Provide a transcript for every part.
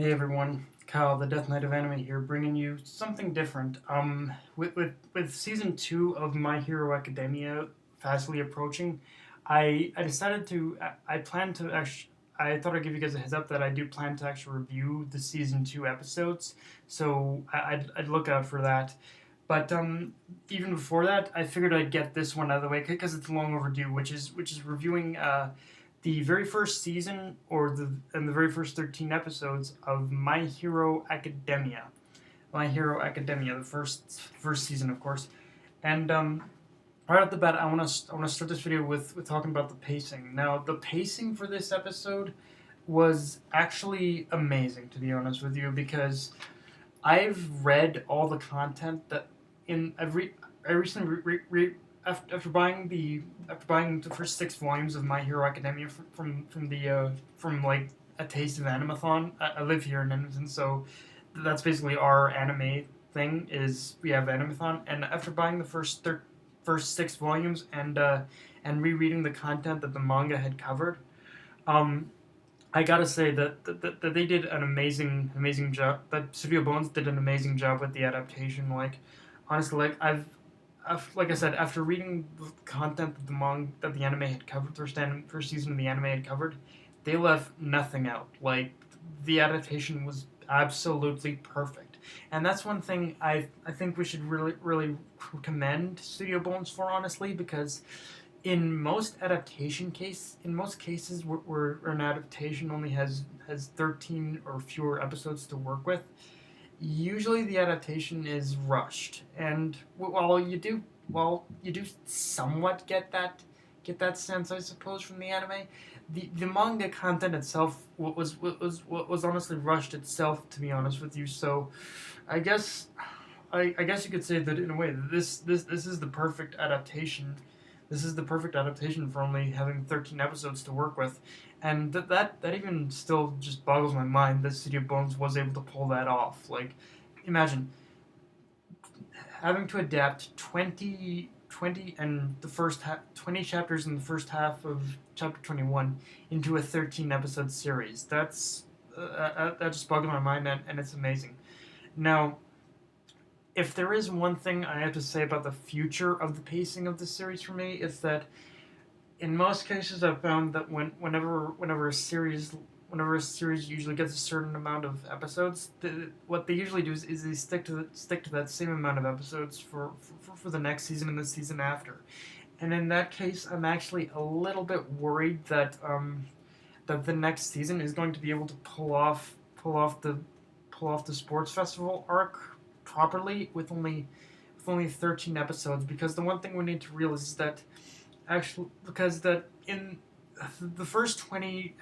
Hey everyone, Kyle, the Death Knight of Anime here, bringing you something different. With season two of My Hero Academia fastly approaching, I decided to I plan to actually. I thought I'd give you guys a heads up that I do plan to actually review the season two episodes, so I'd look out for that. But even before that, I figured I'd get this one out of the way because it's long overdue, which is reviewing the very first season the very first 13 episodes of My Hero Academia. My Hero Academia, the first season, of course. And right off the bat, I want to start this video with talking about the pacing. Now, the pacing for this episode was actually amazing, to be honest with you, because I've read all the content that in every I recently after buying the first 6 volumes of My Hero Academia from like a Taste of Animathon. I live here in Edmonton, so that's basically our anime thing. Is we have Animathon, and after buying the first 6 volumes and rereading the content that the manga had covered, um, I gotta say that they did an amazing job. That Studio Bones did an amazing job with the adaptation. Like honestly, like I said, after reading the content that the anime had covered, first season of the anime had covered, they left nothing out. Like the adaptation was absolutely perfect, and that's one thing I think we should really commend Studio Bones for, honestly, because in most cases where an adaptation only has 13 or fewer episodes to work with, usually the adaptation is rushed, and while you do somewhat get that sense, I suppose, from the anime. The manga content itself was honestly rushed itself, to be honest with you. So, I guess I guess you could say that in a way this is the perfect adaptation. This is the perfect adaptation for only having 13 episodes to work with, and that even still just boggles my mind that Studio Bones was able to pull that off. Like, imagine having to adapt 20 and 20 chapters in the first half of chapter 21 into a 13 episode series. That just boggles my mind, and it's amazing. Now, if there is one thing I have to say about the future of the pacing of the series for me, it's that in most cases I've found that whenever a series usually gets a certain amount of episodes, what they usually do is they stick to that same amount of episodes for the next season and the season after. And in that case, I'm actually a little bit worried that the next season is going to be able to pull off the sports festival arc properly with only 13 episodes, because the one thing we need to realize is that actually because that in the first 20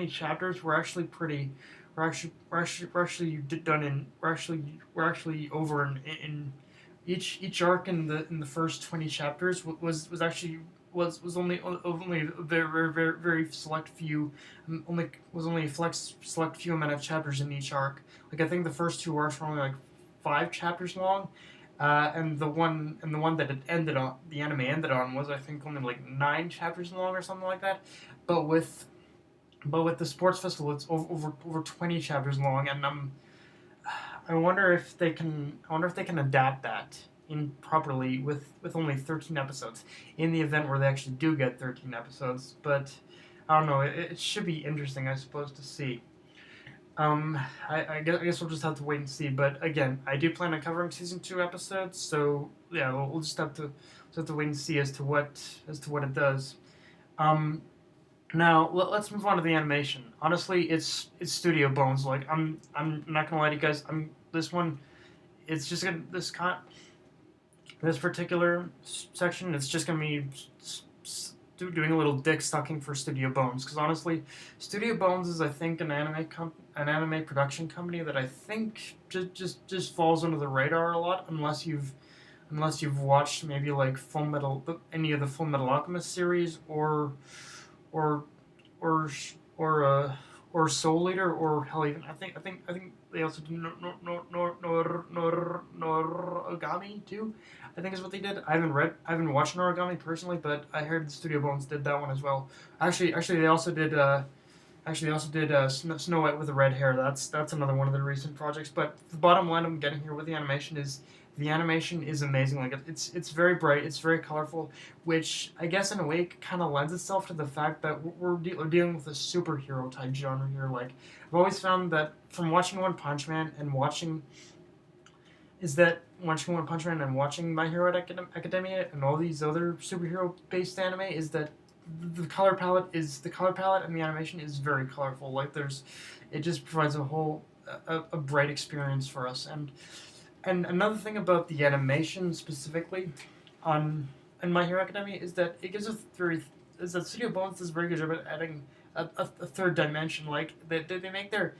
chapters were actually pretty we're actually done in we're actually over in each arc in the first 20 chapters was actually was only a very select few, only a select few amount of chapters in each arc. Like, I think the first two arcs were only like 5 chapters long, and the one that the anime ended on, was, I think, only like 9 chapters long or something like that. But with the sports festival, it's over 20 chapters long, and I wonder if they can adapt that in properly with only 13 episodes, in the event where they actually do get 13 episodes. But I don't know. It should be interesting, I suppose, to see. Um, I guess we'll just have to wait and see. But again, I do plan on covering season two episodes, so yeah, we'll just have to wait and see as to what it does. Um, Now let's move on to the animation. Honestly, it's Studio Bones. Like, I'm not gonna lie to you guys. I'm this one. It's just gonna this particular section. It's just gonna be doing a little dick sucking for Studio Bones, because honestly, Studio Bones is, I think, an anime production company that I think just falls under the radar a lot, unless you've watched maybe like any of the Full Metal Alchemist series, or or or Soul Eater, or hell, even I think they also do Noragami too. I think is what they did. I haven't watched Noragami personally, but I heard the Studio Bones did that one as well. Actually, they also did. Actually, they also did Snow White with the red hair. That's another one of the recent projects. But the bottom line I'm getting here with the animation is amazing. Like it's very bright, it's very colorful, which I guess in a way kind of lends itself to the fact that we're dealing with a superhero type genre here. Like I've always found that from watching One Punch Man and watching My Hero Academia and all these other superhero based anime is that the color palette and the animation is very colorful. Like there's, it just provides a bright experience for us. And another thing about the animation specifically on in My Hero Academia is that it gives a very is that Studio Bones does a very good job at adding a third dimension. Like they make their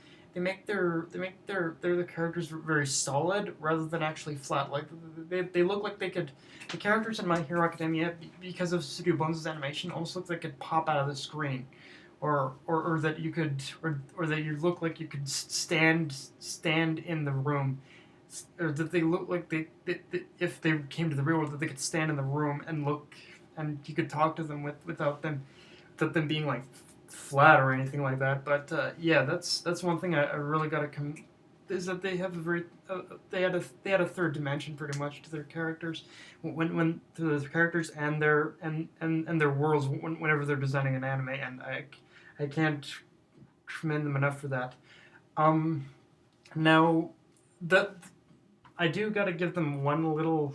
characters very solid rather than actually flat. Like they look like they could the characters in My Hero Academia because of Studio Bones' animation almost look like they could pop out of the screen. Or that you could or that you look like you could stand in the room, or that they look like if they came to the real world that they could stand in the room and look and you could talk to them without them being like flat or anything like that. But yeah, that's one thing I really got to is that they have a very they had a third dimension pretty much to their characters when to their characters and their worlds whenever they're designing an anime, and I can't commend them enough for that. Um, Now the I do got to give them one little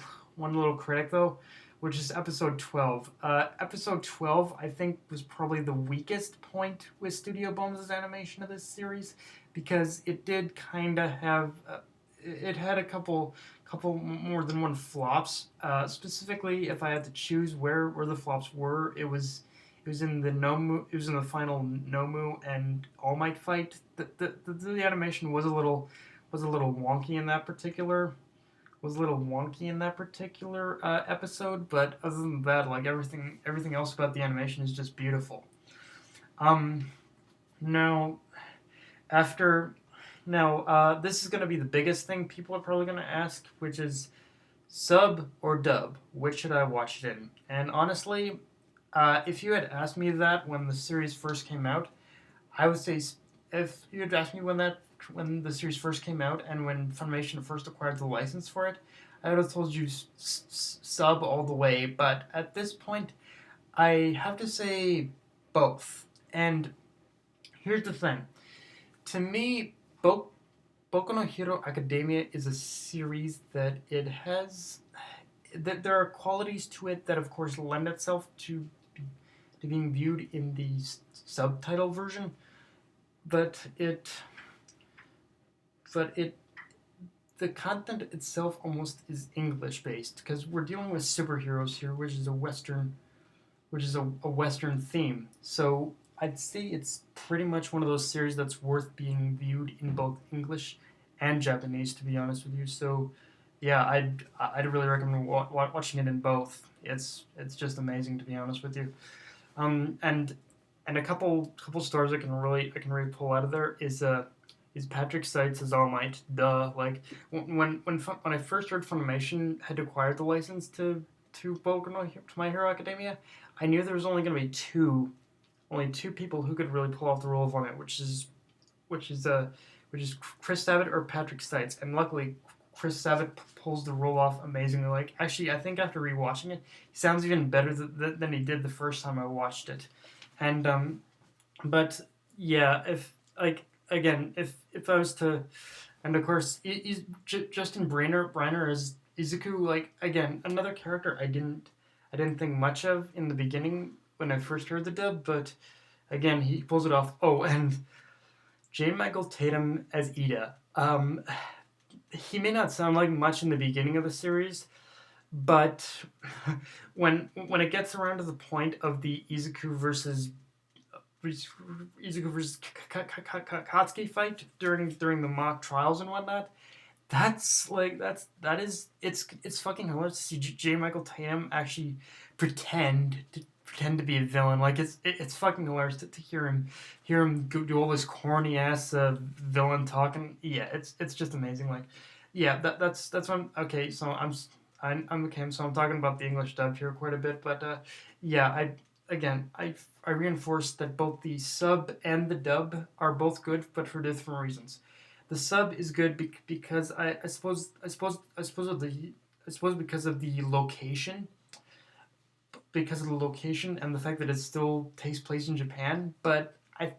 critic though, which is episode 12. Episode 12 I think was probably the weakest point with Studio Bones' animation of this series because it did kind of have it had a couple more than one flops. Specifically, if I had to choose where the flops were, it was in the Nomu. It was in the final Nomu and All Might fight. The animation was a little wonky in that particular episode, but other than that, like everything else about the animation is just beautiful. Um, now after this is gonna be the biggest thing people are probably gonna ask, which is sub or dub. Which should I watch it in? And honestly, if you had asked me that when the series first came out, I would say if you had asked me when the series first came out and when Funimation first acquired the license for it, I would have told you sub all the way. But at this point, I have to say both. And here's the thing: to me, Boku no Hero Academia is a series that it has that there are qualities to it that, of course, lend itself to being viewed in the subtitle version, but it the content itself almost is English based because we're dealing with superheroes here, which is a Western theme. So I'd say it's pretty much one of those series that's worth being viewed in both English and Japanese, to be honest with you. So yeah, I'd really recommend watching it in both. It's just amazing, to be honest with you. Um, and and a couple stars I can really pull out of there is Patrick Seitz as All Might. Duh. Like when I first heard Funimation had acquired the license to My Hero Academia, I knew there was only going to be only two people who could really pull off the role of All Might, which is uh which is Chris Sabat or Patrick Seitz, and luckily Chris Sabat pulls the role off amazingly. Like actually, I think after rewatching it, he sounds even better than he did the first time I watched it. And but yeah, if like again, if I was to, and of course, Justin Briner is Izuku. Like again, another character I didn't think much of in the beginning when I first heard the dub, but again, he pulls it off. Oh, and J. Michael Tatum as Ida. He may not sound like much in the beginning of the series, but when it gets around to the point of the Izuku versus Katsuki fight during the mock trials and whatnot, it's fucking hilarious to see J. Michael Tatum actually pretend to be a villain. Like it's fucking hilarious to hear him do all this corny ass villain talking. Yeah, it's just amazing. Like yeah, that's one. Okay, so I'm okay. So I'm talking about the English dub here quite a bit, but yeah, again, I reinforce that both the sub and the dub are both good, but for different reasons. The sub is good because I suppose because of the location, and the fact that it still takes place in Japan. But I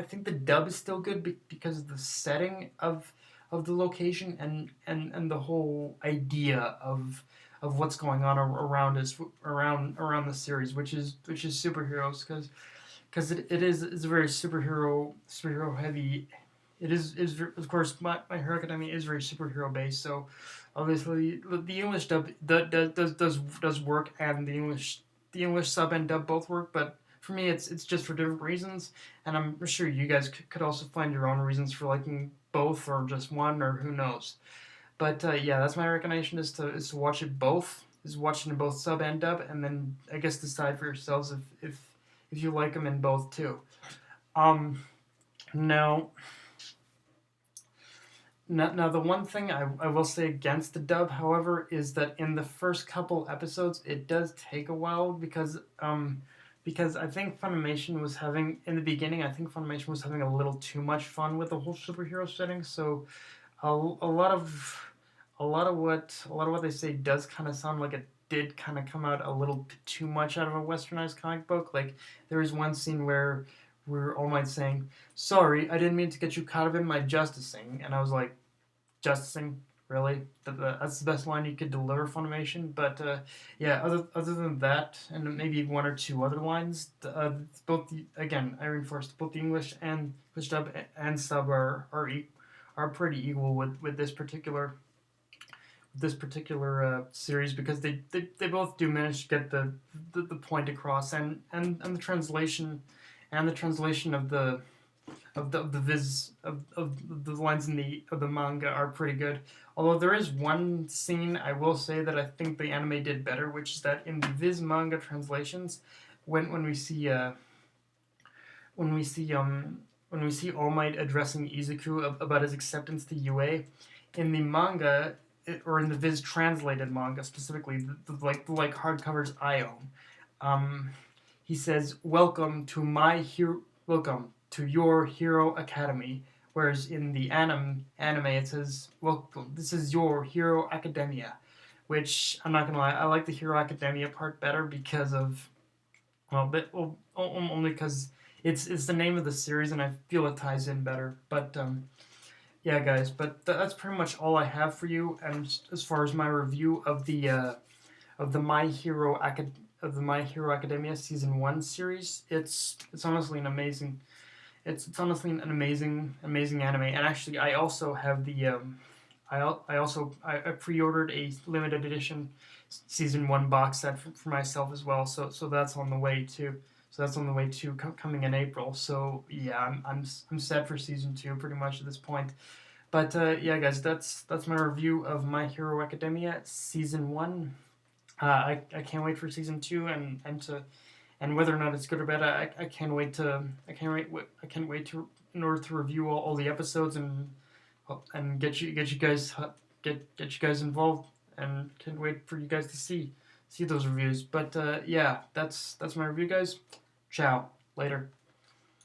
think the dub is still good because of the setting of the location, and the whole idea of what's going on around us, around the series, which is superheroes, because it is it's a very superhero heavy. It is of course, My Hero Academia is very superhero based, so obviously the English dub does work, and the English sub and dub both work. But for me, it's just for different reasons, and I'm sure you guys could also find your own reasons for liking both, or just one, or who knows. But yeah, that's my recommendation, is to watch it both, is watching both sub and dub, and then I guess decide for yourselves if you like them in both too. Um, now now, the one thing I will say against the dub, however, is that in the first couple episodes, it does take a while, because I think Funimation was having, in the beginning, I think Funimation was having a little too much fun with the whole superhero setting. So a lot of what they say does kind of sound like it did kind of come out a little bit too much out of a westernized comic book. Like, there is one scene where All Might saying, "Sorry, I didn't mean to get you caught up in my justicing," and I was like, "Justicing? Really? That's the best line you could deliver, Funimation?" But yeah, other than that, and maybe one or two other lines, again, I reinforced, both the English and English dub and sub are pretty equal with this particular series, because they both do manage to get the point across, and the translation of the viz of the lines of the manga are pretty good. Although there is one scene I will say that I think the anime did better, which is that in the viz manga translations, when we see when we see All Might addressing Izuku about his acceptance to UA, in the manga, or in the Viz translated manga specifically, the hardcovers I own, um, he says, welcome to your Hero Academy," whereas in the anime it says, "Welcome, this is your Hero Academia," which, I'm not gonna lie, I like the Hero Academia part better, because of, only because it's the name of the series, and I feel it ties in better. But yeah, guys, but that's pretty much all I have for you. And as far as my review of the My Hero Academia Season 1 series, it's honestly an amazing it's honestly an amazing anime. And actually, I also have I pre-ordered a limited edition Season 1 box set for myself as well. So that's on the way too. Coming in April. So yeah, I'm set for Season 2 pretty much at this point. But yeah, guys, that's my review of My Hero Academia Season 1. I can't wait for Season 2, and whether or not it's good or bad, I can't wait to in order to review all the episodes, and get you guys involved, and can't wait for you guys to see those reviews. But yeah, that's my review, guys. Ciao. Later.